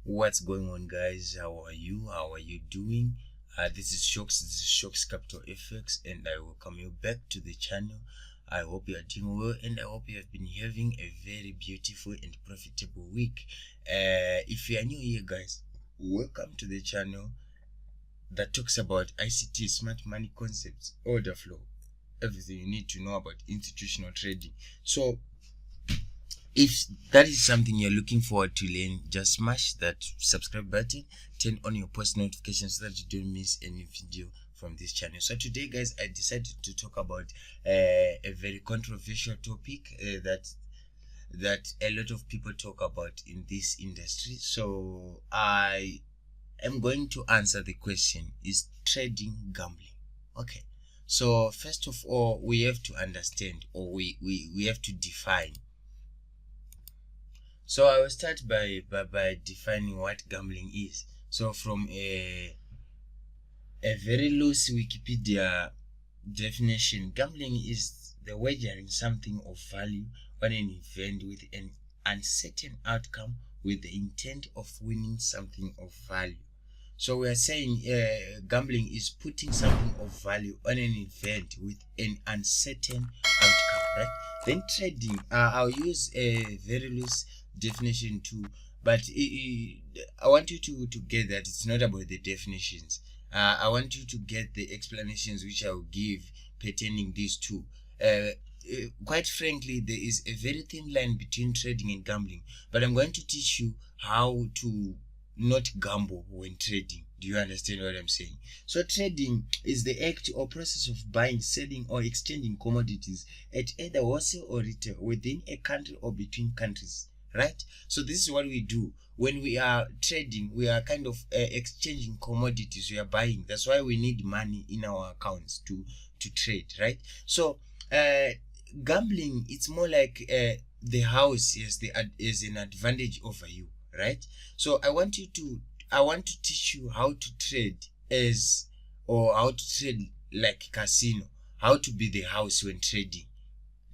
What's going on, guys? How are you doing? This is Shocks Capital FX, and I welcome you back to the channel. I hope you are doing well, and I hope you have been having a very beautiful and profitable week. If you are new here, guys, welcome to the channel that talks about ICT, smart money concepts, order flow, everything you need to know about institutional trading. So if that is something you're looking forward to learn, just smash that subscribe button, turn on your post notifications so that you don't miss any video from this channel. So today, guys, I decided to talk about a very controversial topic that a lot of people talk about in this industry. So I am going to answer the question: is trading gambling? Okay, so first of all, we have to understand, or we have to define. So I will start by defining what gambling is. So from a very loose Wikipedia definition, gambling is the wagering something of value on an event with an uncertain outcome with the intent of winning something of value. So we are saying gambling is putting something of value on an event with an uncertain outcome, right? Then trading, I'll use a very loose definition too, but I want you to get that it's not about the definitions. I want you to get the explanations which I will give pertaining these two. Quite frankly, there is a very thin line between trading and gambling, but I'm going to teach you how to not gamble when trading. Do you understand what I'm saying? So trading is the act or process of buying, selling, or exchanging commodities at either wholesale or retail within a country or between countries, right? So this is what we do when we are trading. We are kind of exchanging commodities. We are buying. That's why we need money in our accounts to trade, right? So gambling, it's more like the house is an advantage over you, right? So I want to teach you how to trade how to trade like casino, how to be the house when trading.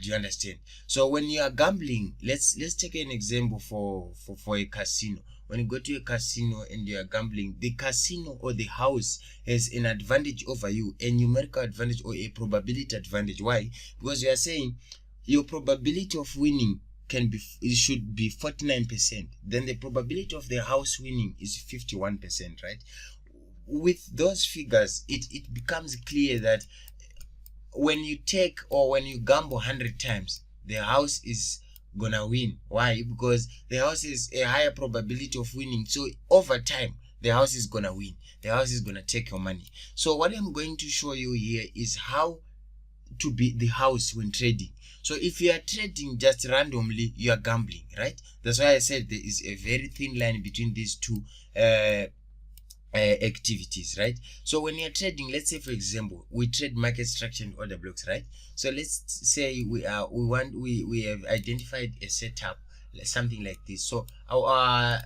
Do you understand? So when you are gambling, let's take an example for a casino. When you go to a casino and you are gambling, the casino or the house has an advantage over you, a numerical advantage or a probability advantage. Why? Because you are saying your probability of winning should be 49%. Then the probability of the house winning is 51%, right? With those figures, it becomes clear that when you gamble 100 times, the house is gonna win. Why? Because the house is a higher probability of winning. So over time, the house is gonna win. The house is gonna take your money. So what I'm going to show you here is how to be the house when trading. So if you are trading just randomly, you are gambling, right? That's why I said there is a very thin line between these two activities, right? So when you're trading, let's say for example we trade market structure and order blocks, right? So let's say we have identified a setup, something like this. So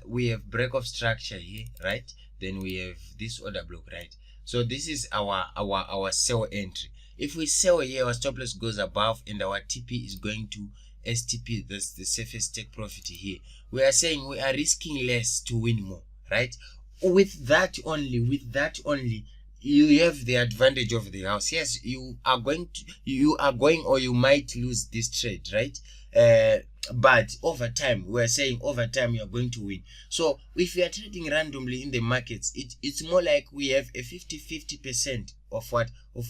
we have break of structure here, right? Then we have this order block, right? So this is our sell entry. If we sell here, our stop loss goes above and our TP is going to STP. That's the safest take profit here. We are saying we are risking less to win more, right? With that only, you have the advantage of the house. Yes, you are going or you might lose this trade, right? But over time, we are saying over time you are going to win. So if we are trading randomly in the markets, it's more like we have a 50-50% of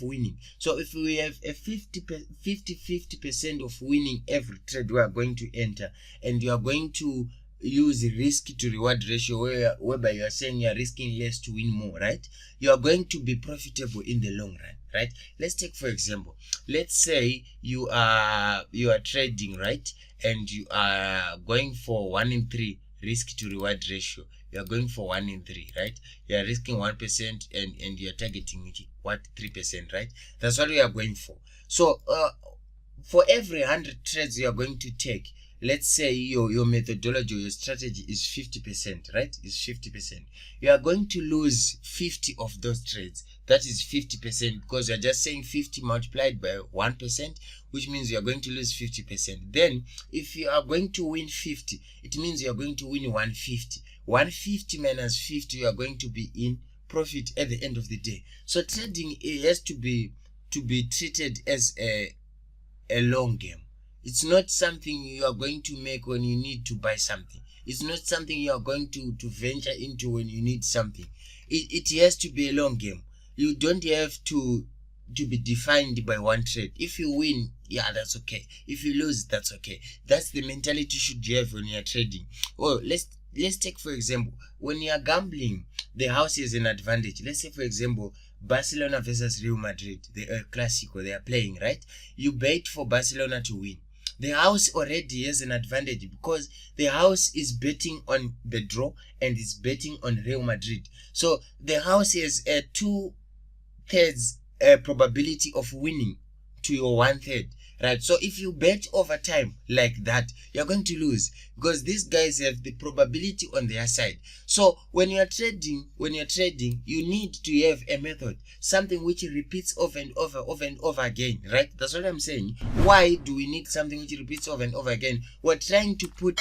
winning. So if we have a 50-50% of winning every trade we are going to enter, and you are going to use risk to reward ratio whereby you are saying you are risking less to win more, right? You are going to be profitable in the long run, right? Let's take for example, let's say you are trading, right? And you are going for 1 in 3 risk to reward ratio. You are going for 1 in 3, right? You are risking 1% and you are targeting 3%, right? That's what we are going for. So for every 100 trades you are going to take, let's say your methodology, your strategy is 50%, right? Is 50%. You are going to lose 50 of those trades. That is 50%, because you're just saying 50 multiplied by 1%, which means you are going to lose 50%. Then if you are going to win 50, it means you are going to win 150, 150 minus 50, you are going to be in profit at the end of the day. So trading, it has to be treated as a long game. It's not something you are going to make when you need to buy something. It's not something you are going to venture into when you need something. It has to be a long game. You don't have to be defined by one trade. If you win, yeah, that's okay. If you lose, that's okay. That's the mentality you should have when you're trading. Well, let's take, for example, when you are gambling, the house is an advantage. Let's say, for example, Barcelona versus Real Madrid, the Clásico, they are playing, right? You bet for Barcelona to win. The house already has an advantage because the house is betting on the draw and is betting on Real Madrid. So the house has a 2/3 probability of winning to your 1/3, right? So if you bet over time like that, you're going to lose because these guys have the probability on their side. So when you're trading, you need to have a method, something which repeats over and over again, right? That's what I'm saying. Why do we need something which repeats over and over again? We're trying to put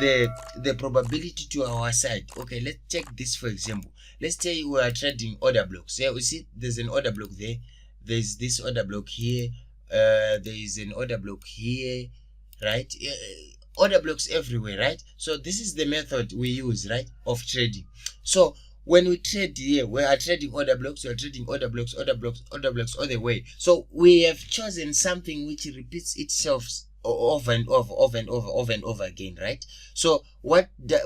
the probability to our side. Okay, let's take this for example. Let's say we are trading order blocks. Yeah, we see there's an order block there. There's this order block here. There is an order block here, right? Order blocks everywhere, right? So this is the method we use, right, of trading. So when we trade here, we are trading order blocks. We are trading order blocks all the way. So we have chosen something which repeats itself over and over again, right? So what does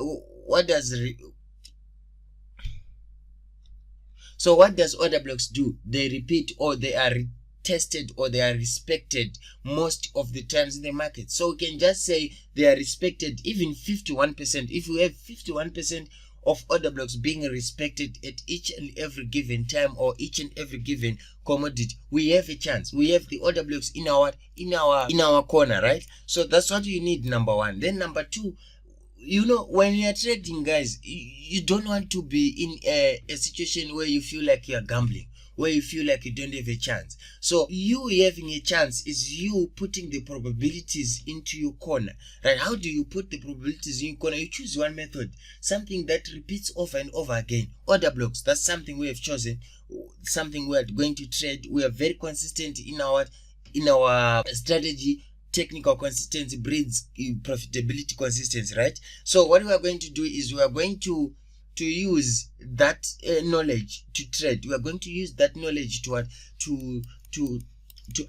order blocks do? They repeat, or they are tested, or they are respected most of the times in the market. So we can just say they are respected even 51%. If we have 51% of order blocks being respected at each and every given time or each and every given commodity, we have a chance. We have the order blocks in our corner, right? So that's what you need, number one. Then number two, you know, when you're trading, guys, you don't want to be in a situation where you feel like you're gambling, where you feel like you don't have a chance. So you having a chance is you putting the probabilities into your corner, right? How do you put the probabilities in your corner? You choose one method, something that repeats over and over again. Order blocks, that's something we have chosen, something we are going to trade. We are very consistent in our strategy. Technical consistency breeds profitability consistency, right? So what we are going to do is we are going to use that knowledge to trade. We are going to use that knowledge to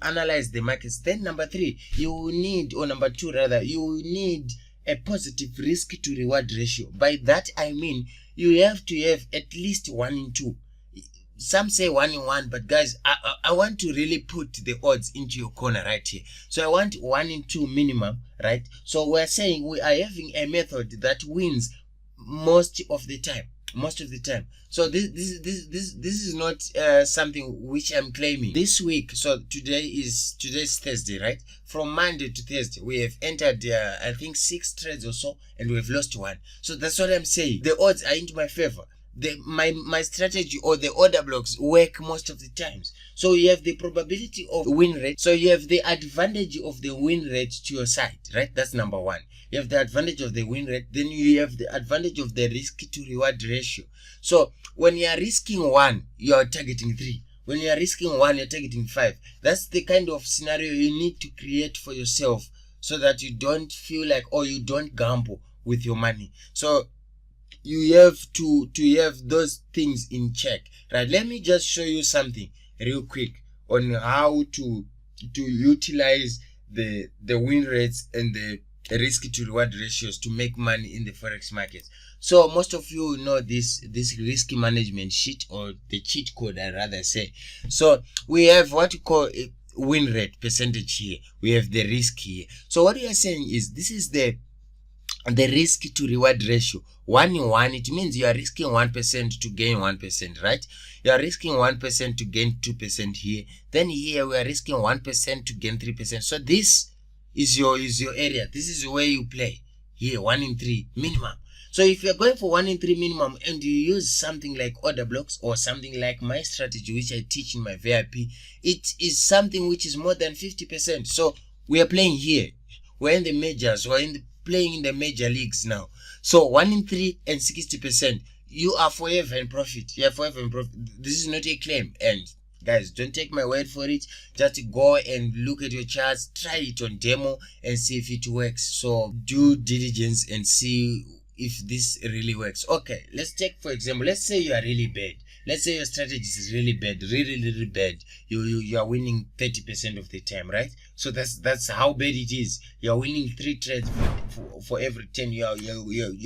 analyze the markets. Then number three, you need a positive risk to reward ratio. By that I mean you have to have at least 1 in 2. Some say 1 in 1, but guys, I want to really put the odds into your corner right here. So I want 1 in 2 minimum, right? So we're saying we are having a method that wins most of the time. So this is not something which I'm claiming. This week, so today's Thursday, right? From Monday to Thursday, we have entered I think 6 trades or so, and we have lost 1. So that's what I'm saying. The odds are into my favor. My strategy or the order blocks work most of the times. So you have the probability of win rate. So you have the advantage of the win rate to your side, right? That's number one. You have the advantage of the win rate. Then you have the advantage of the risk to reward ratio. So when you are risking 1, you are targeting 3. When you are risking 1, you're targeting 5. That's the kind of scenario you need to create for yourself so that you don't feel like, or you don't gamble with your money. So you have to have those things in check, right? Let me just show you something real quick on how to utilize the win rates and the risk to reward ratios to make money in the forex market. So most of you know this risk management sheet, or the cheat code I rather say. So we have what you call a win rate percentage here. We have the risk here. So what we are saying is this is the risk to reward ratio. 1 in 1, it means you are risking 1% to gain 1%, right? You are risking 1% to gain 2% here. Then here we are risking 1% to gain 3%. So this is your area. This is where you play. Here, 1 in 3 minimum. So if you're going for 1 in 3 minimum and you use something like order blocks or something like my strategy, which I teach in my VIP, it is something which is more than 50%. So we are playing here. We're in the majors, we're in the playing in the major leagues now. So 1 in 3 and 60%, you are forever in profit. You are forever in profit. This is not a claim. And guys, don't take my word for it. Just go and look at your charts, try it on demo and see if it works. So do diligence and see if this really works. Okay, let's take for example, let's say you are really bad. Let's say your strategy is really bad, really bad. You are winning 30% of the time, right? So that's how bad it is. You are winning 3 trades for every 10 you are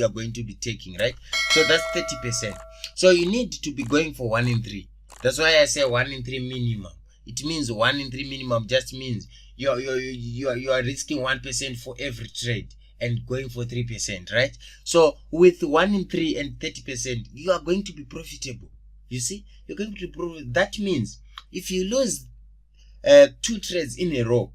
going to be taking, right? So that's 30%. So you need to be going for 1 in 3. That's why I say 1 in 3 minimum. It means 1 in 3 minimum just means you are risking 1% for every trade and going for 3%, right? So with 1 in 3 and 30%, you are going to be profitable. You see, you're going to be profitable. That means if you lose 2 trades in a row,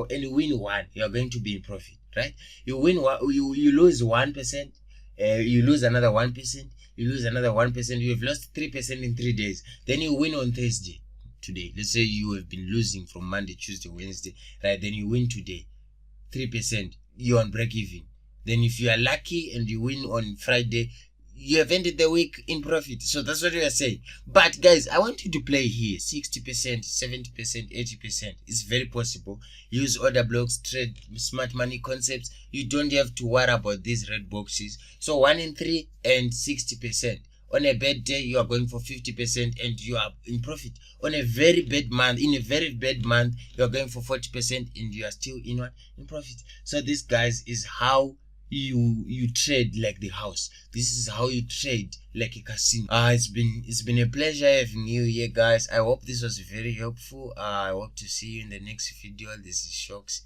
and you win 1, you are going to be in profit, right? You win one, you lose 1%, you lose another 1%, you lose another 1%. You have lost 3% in 3 days. Then you win on Thursday. Today, let's say you have been losing from Monday, Tuesday, Wednesday, right? Then you win today, 3%. You're on break even. Then if you are lucky and you win on Friday, you have ended the week in profit. So that's what we are saying. But guys, I want you to play here 60%, 70%, 80%. It's very possible. Use order blocks, trade smart money concepts. You don't have to worry about these red boxes. So 1 in 3 and 60%. On a bad day, you are going for 50% and you are in profit. On a very bad month, you are going for 40% and you are still in profit. So this, guys, is how you trade like the house. This is how you trade like a casino. It's been a pleasure having you here, guys. I hope this was very helpful. I hope to see you in the next video. This is Shocks.